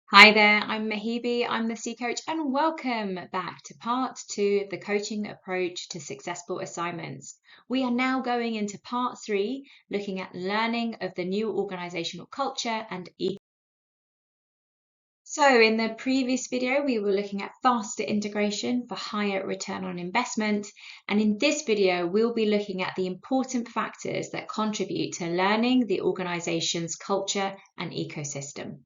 Hi there, I'm Mahibi, I'm the C Coach, and welcome back to part two, the coaching approach to successful assignments. We are now going into part three, looking at learning of the new organizational culture and So in the previous video, we were looking at faster integration for higher return on investment. And in this video, we'll be looking at the important factors that contribute to learning the organization's culture and ecosystem.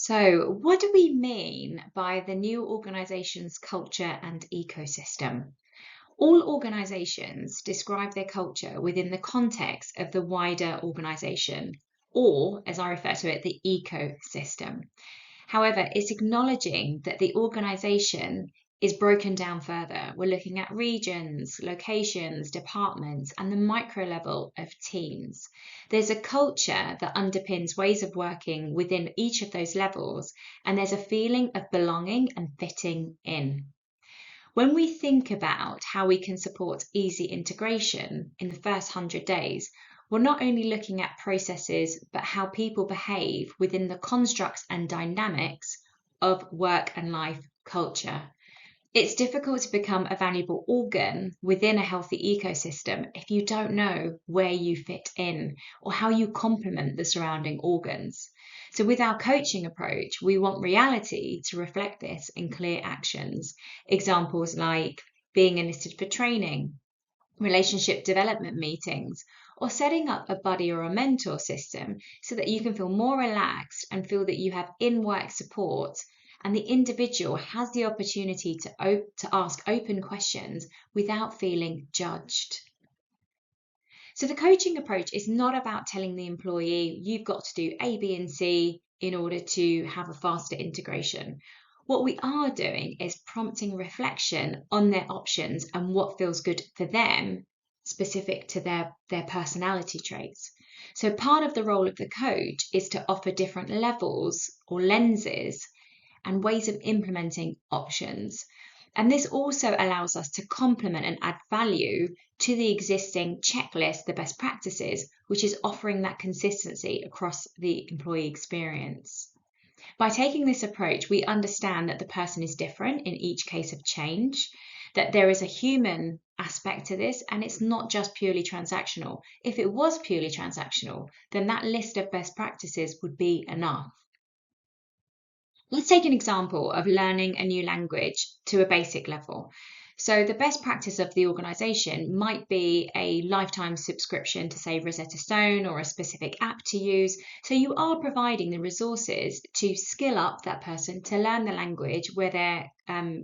So, what do we mean by the new organization's culture and ecosystem? All organizations describe their culture within the context of the wider organization, or as I refer to it, the ecosystem. However, it's acknowledging that the organization is broken down further. We're looking at regions, locations, departments, and the micro level of teams. There's a culture that underpins ways of working within each of those levels, and there's a feeling of belonging and fitting in. When we think about how we can support easy integration in the first 100 days, we're not only looking at processes, but how people behave within the constructs and dynamics of work and life culture. It's difficult to become a valuable organ within a healthy ecosystem if you don't know where you fit in or how you complement the surrounding organs. So, with our coaching approach, we want reality to reflect this in clear actions. Examples like being enlisted for training, relationship development meetings, or setting up a buddy or a mentor system so that you can feel more relaxed and feel that you have in work support and the individual has the opportunity to ask open questions without feeling judged. So, the coaching approach is not about telling the employee you've got to do A, B, and C in order to have a faster integration. What we are doing is prompting reflection on their options and what feels good for them, specific to their personality traits. So, part of the role of the coach is to offer different levels or lenses and ways of implementing options. And this also allows us to complement and add value to the existing checklist, the best practices, which is offering that consistency across the employee experience. By taking this approach, we understand that the person is different in each case of change, that there is a human aspect to this, and it's not just purely transactional. If it was purely transactional, then that list of best practices would be enough. Let's take an example of learning a new language to a basic level. So, the best practice of the organization might be a lifetime subscription to, say, Rosetta Stone or a specific app to use. So, you are providing the resources to skill up that person to learn the language where they're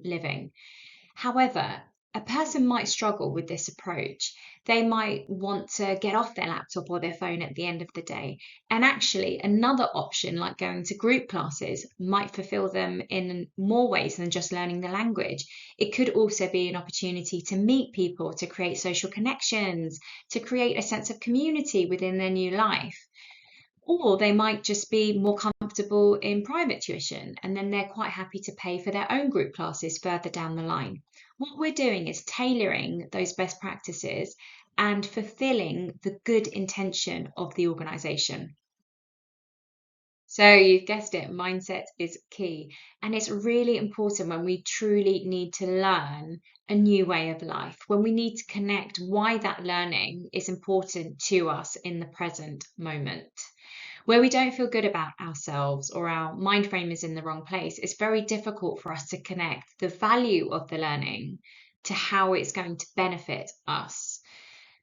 living. However, a person might struggle with this approach. They might want to get off their laptop or their phone at the end of the day. And actually, another option like going to group classes might fulfill them in more ways than just learning the language. It could also be an opportunity to meet people, to create social connections, to create a sense of community within their new life. Or they might just be more comfortable in private tuition and then they're quite happy to pay for their own group classes further down the line. What we're doing is tailoring those best practices and fulfilling the good intention of the organization. So you've guessed it, mindset is key. And it's really important when we truly need to learn a new way of life, when we need to connect why that learning is important to us in the present moment. Where we don't feel good about ourselves or our mind frame is in the wrong place, it's very difficult for us to connect the value of the learning to how it's going to benefit us.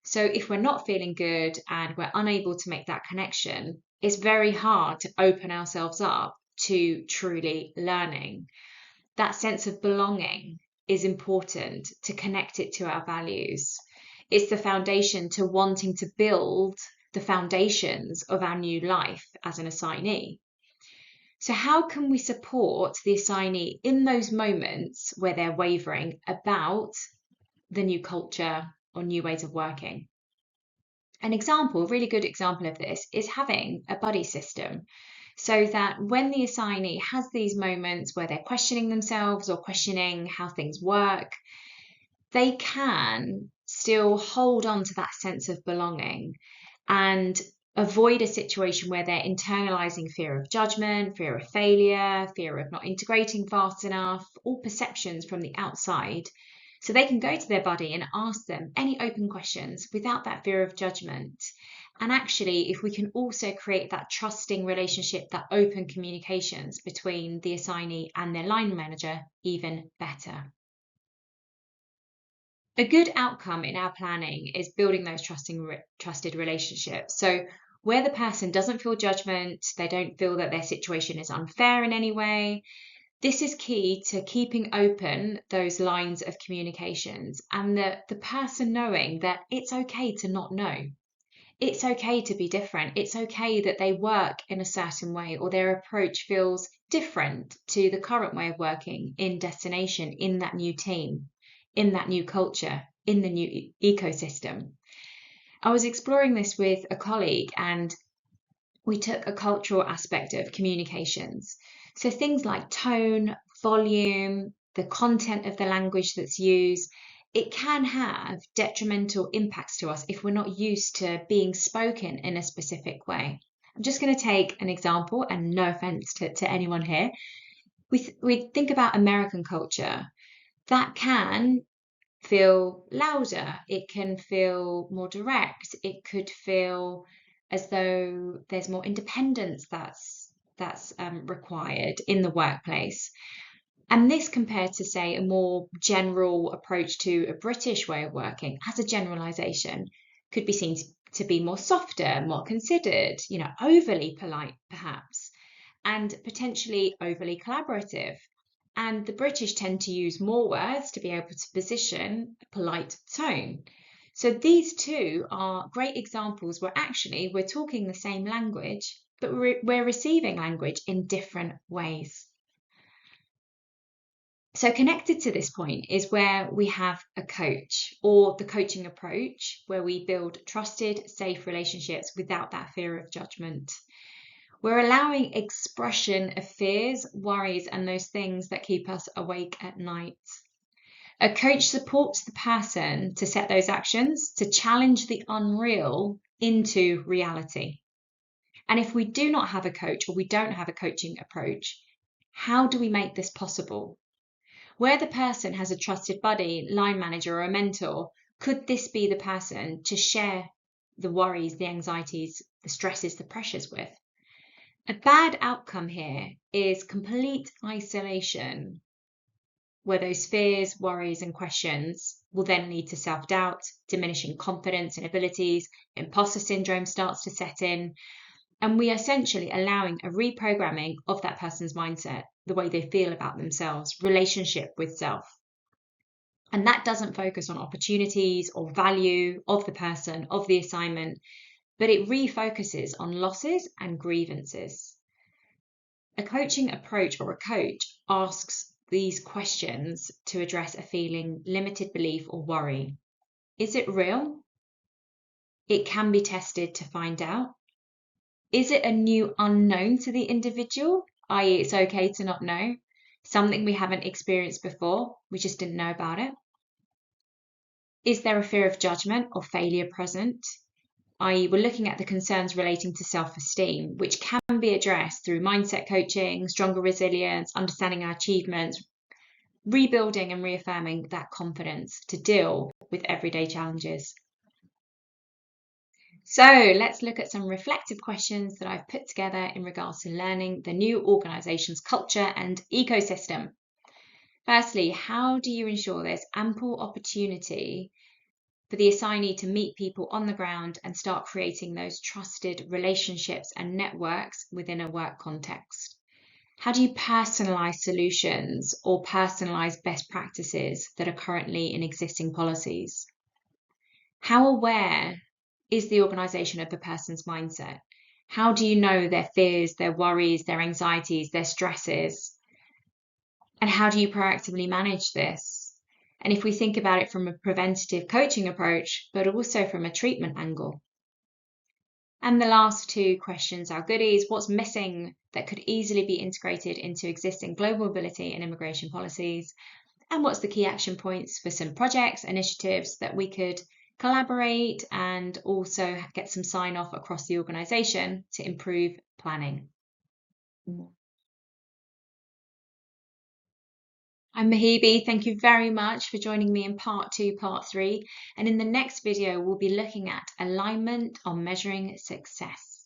So if we're not feeling good and we're unable to make that connection, it's very hard to open ourselves up to truly learning. That sense of belonging is important to connect it to our values. It's the foundation to wanting to build the foundations of our new life as an assignee. So, how can we support the assignee in those moments where they're wavering about the new culture or new ways of working? An example, a really good example of this, is having a buddy system so that when the assignee has these moments where they're questioning themselves or questioning how things work, they can still hold on to that sense of belonging and avoid a situation where they're internalizing fear of judgment, fear of failure, fear of not integrating fast enough, all perceptions from the outside. So they can go to their body and ask them any open questions without that fear of judgment. And actually, if we can also create that trusting relationship, that open communications between the assignee and their line manager, even better. A good outcome in our planning is building those trusted relationships. So where the person doesn't feel judgment, they don't feel that their situation is unfair in any way. This is key to keeping open those lines of communications, and the person knowing that it's okay to not know. It's okay to be different. It's okay that they work in a certain way or their approach feels different to the current way of working in destination, in that new team, in that new culture, in the new ecosystem. I was exploring this with a colleague and we took a cultural aspect of communications. So things like tone, volume, the content of the language that's used, it can have detrimental impacts to us if we're not used to being spoken in a specific way. I'm just going to take an example, and no offense to anyone here. We think about American culture. That can feel louder, it can feel more direct, it could feel as though there's more independence that's required in the workplace. And this compared to, say, a more general approach to a British way of working, as a generalization, could be seen to be more softer, more considered, overly polite perhaps, and potentially overly collaborative. And the British tend to use more words to be able to position a polite tone. So these two are great examples where actually we're talking the same language, but we're receiving language in different ways. So connected to this point is where we have a coach, or the coaching approach, where we build trusted, safe relationships without that fear of judgment. We're allowing expression of fears, worries, and those things that keep us awake at night. A coach supports the person to set those actions, to challenge the unreal into reality. And if we do not have a coach, or we don't have a coaching approach, how do we make this possible? Where the person has a trusted buddy, line manager, or a mentor, could this be the person to share the worries, the anxieties, the stresses, the pressures with? A bad outcome here is complete isolation, where those fears, worries, and questions will then lead to self-doubt, diminishing confidence and abilities, imposter syndrome starts to set in, and we are essentially allowing a reprogramming of that person's mindset, the way they feel about themselves, relationship with self. And that doesn't focus on opportunities or value of the person, of the assignment, but it refocuses on losses and grievances. A coaching approach, or a coach, asks these questions to address a feeling, limited belief, or worry. Is it real? It can be tested to find out. Is it a new unknown to the individual, i.e. it's okay to not know, something we haven't experienced before, we just didn't know about it? Is there a fear of judgment or failure present? I.e. we're looking at the concerns relating to self-esteem, which can be addressed through mindset coaching, stronger resilience, understanding our achievements, rebuilding and reaffirming that confidence to deal with everyday challenges. So let's look at some reflective questions that I've put together in regards to learning the new organisation's culture and ecosystem. Firstly, how do you ensure there's ample opportunity for the assignee to meet people on the ground and start creating those trusted relationships and networks within a work context? How do you personalise solutions or personalise best practices that are currently in existing policies? How aware is the organisation of the person's mindset? How do you know their fears, their worries, their anxieties, their stresses? And how do you proactively manage this? And if we think about it from a preventative coaching approach, but also from a treatment angle. And the last two questions are goodies. What's missing that could easily be integrated into existing global mobility and immigration policies? And what's the key action points for some projects, initiatives that we could collaborate, and also get some sign off across the organisation to improve planning. I'm Mahibi. Thank you very much for joining me in part 2, part 3. And in the next video, we'll be looking at alignment on measuring success.